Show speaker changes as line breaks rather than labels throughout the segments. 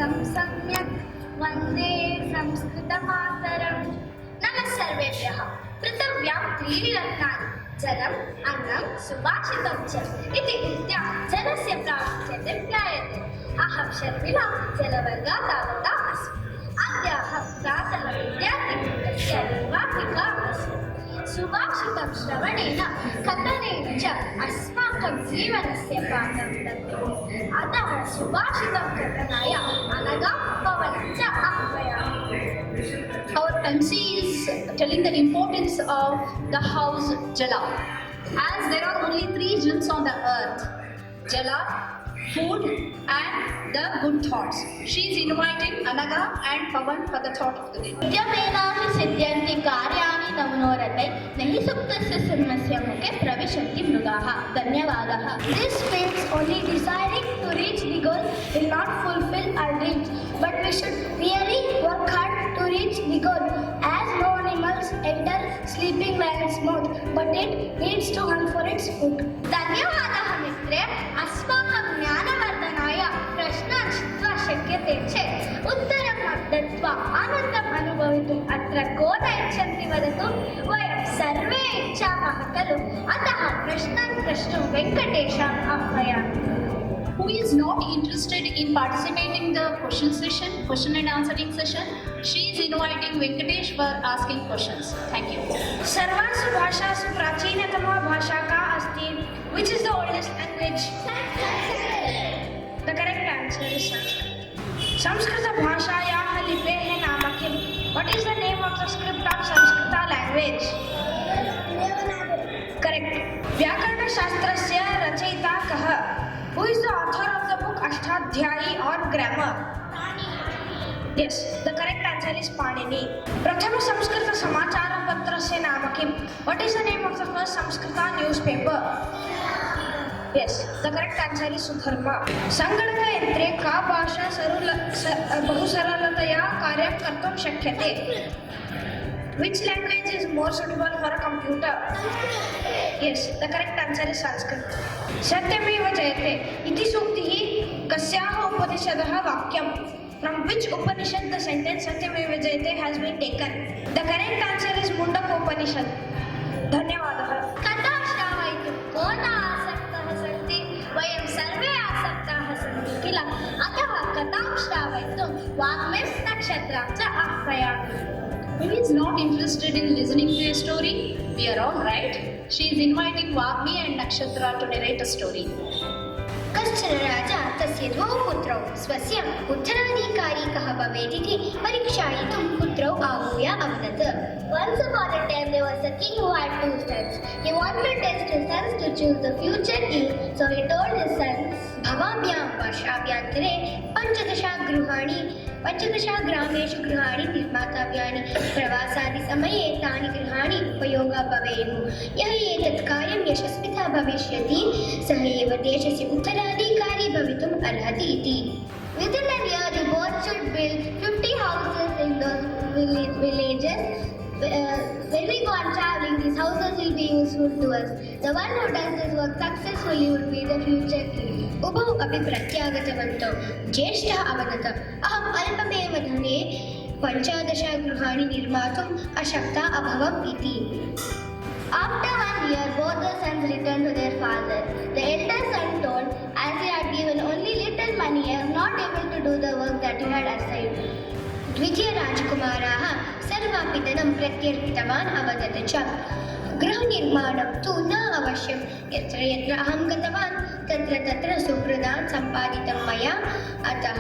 सुभाषितं सम्यक् वन्दे संस्कृतमातरम्। नमः सर्वेभ्यः। पृथिव्यां त्रीणि रत्नानि जलम्, अन्नं, सुभाषितं च इति उक्त्या जलस्य प्रामुख्यते ज्ञायते। अहं शर्मिला जलवर्गात् आगता अस्मि। अद्याः प्रातः विद्यार्थीकृतस्य निर्वाहिका अस्मि। सुभाषितं श्रवणेन कथनेन च अस्माकं जीवनस्य पाठं दत्ते। अतः सुभाषितं कथनाय अनघा पवनं च आह्वयामि।
Our MC is telling the importance of the house Jala. As there are only three jewels on the earth, Jala, food and the good thoughts. She is inviting Anaga and Pavan for the thought of the day.
उद्यमेनाहि सिद्ध्यन्ति कार्याणि न मनोरथै नहि सुप्तस्य सिंहस्य मुखे प्रविशन्ति मृगाः। धन्यवादः। This means only desiring to reach the goal will not fulfill our dreams, but we should really work hard to reach the goal. As no animals enter sleeping whale's mouth, but it needs to hunt for its food. धन्यवादः मित्रे। अस्माकं ज्ञानवर्धनाय प्रश्नान् श्रुत्वा शक्यते चेत् उत्तरं दत्त्वा आनन्दम् अनुभवितुम् अत्र को न इच्छन्ति वदतु? वयं सर्वे इच्छामः खलु? अतः प्रश्नान् प्रष्टुं वेङ्कटेशम् आह्वयामि।
Who is not interested in participating in the question and answering session? She is inviting Venkatesh for asking questions. Thank you.
सर्वासु भाषासु प्राचीनतमा भाषा का अस्ति? Which is the oldest language? The correct answer is Sanskrit. Sanskrit भाषायाः लिपेः नाम किम्? What is the name of the script of Samskrita language? Correct. व्याकरणशास्त्रस्य रचयिता कः? Who is the author of the book Ashtadhyayi or grammar? Yes, the correct answer is Panini. प्रथम संस्कृत समाचार पत्रस्य नाम किम्? What is the name of the first Samskrita newspaper? Yes, the correct answer is Sudharma. सङ्गणकयन्त्रे का भाषा बहु सरलतया कार्यं कर्तुं शक्यते? Which language is more suitable for a computer? Yes, the correct answer is Sanskrit. सत्यमेव जयते इति सूक्तिः कस्याः उपनिषदः वाक्यम्? From which Upanishad the sentence Satyameva Jayate has been taken? The correct answer is Mundaka Upanishad. धन्यवादः। कथा श्रावयितुं को न आसक्तः सन्ति? वयं सर्वे आसक्ताः सन्ति किल? अतः कथां श्रावयितुं वाग्मीनक्षत्रं च आह्वयामि।
Who is not interested in listening to a story? We are all right. She is inviting Vagmi and Nakshatra to narrate a story.
कश्चन राजा तस्य द्वौ पुत्रौ स्वस्य उत्तराधिकारी कः भवेत् इति परीक्षायितुं पुत्रौ आहूय अवदत्। Once upon a time there was a king who had two sons. He wanted to test his sons to choose the future king, so he told his sons, भवाभ्यां वर्षाभ्यन्तरे 15 ग्रामेषु गृहाणि निर्मातव्यानि। प्रवासादिसमये तानि गृहाणि उपयोगः भवेयुः। यः एतत् कार्यं यशस्विता भविष्यति सः एव देशस्य उत्तराधिकारी भवितुम् अर्हति इति। Within a year, you both should build 50 houses in those villages. When we go on traveling, these houses will be useful to us. The one who does this work successfully will be the future king. उभौ अपि प्रत्यागतवन्तौ। ज्येष्ठः अवदत्, अहम् अल्पमेव धने 15 गृहाणि निर्मातुम् अशक्ता अभवम् इति। After 1 year, both the sons returned to their father. The elder son told, as he had given only little money, I am not able to do the work that you had assigned. द्वितीयराजकुमाराः सर्वापि धनं प्रत्यर्पितवान् अवदत् च गृहनिर्माणं तु न अवश्यं। यत्र यत्र अहं गतवान् तत्र तत्र सुहृदान् सम्पादितं मया। अतः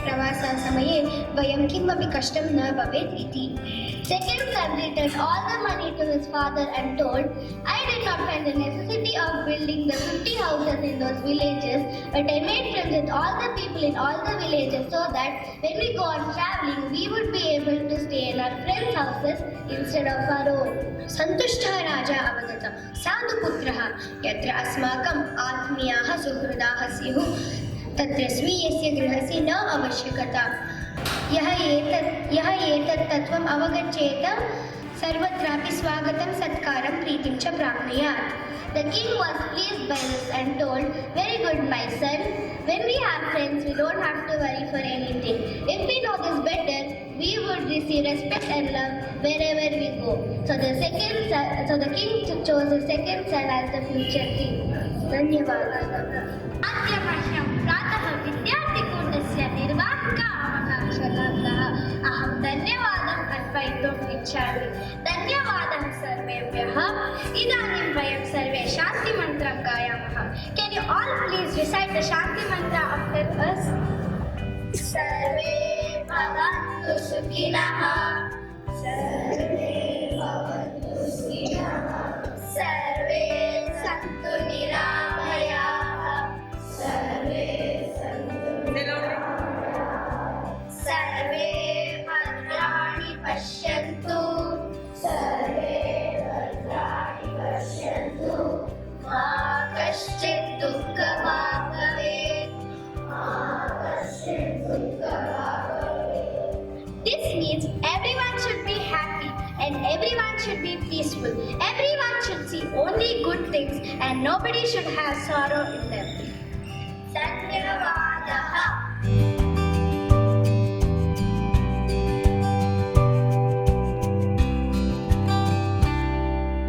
प्रवाससमये वयं किमपि कष्टं न भवेत् इति। Second son returned all the money to his father and told, I did not find the necessity of building the 50 houses in those villages, but I made friends with all the people in all the villages so that when we go on traveling, we would be able to stay in our friends' houses instead of our own. सन्तुष्टः राजा अवदत्, साधुपुत्रः, यत्र अस्माकम् आत्मीयाः सुहृदाः स्युः तत्र स्वीयस्य गृहस्य न आवश्यकता। यः एतत् तत्त्वम् अवगच्छेत
सर्वत्रापि स्वागतं सत्कारं प्रीतिं च प्राप्नुयात्. The king was pleased by this and told, "Very good, my son. When we have friends, we don't have to worry for anything. If we know this better, we would receive respect and love wherever we go." So the king chose his second son as the future king. धन्यवाद.
आद्यमह्यं प्रातः विद्यार्थिकूटस्य निर्वाहकावकाशः अहं धन्यवादम् अर्पयितुम् इच्छामि. धन्यवादः सर्वेभ्यः. इदानीं वयं सर्वे शान्तिमन्त्रं गायामः. Can you all please recite the Shanti mantra after us? सर्वे भवन्तु सुखिनः. सर्वे भवन्तु सुखिनः. सर्वे सन्तु निरामयाः. सर्वे सर्वे भद्राणि पश्यन्तु. सर्वे भद्राणि पश्यन्तु. मा कश्चित् दुःखभाग् भवेत्. मा कश्चित् दुःखभाग् भवेत्.
This means everyone should be happy and everyone should be peaceful. Everyone should see only good things and nobody should have sorrow in them.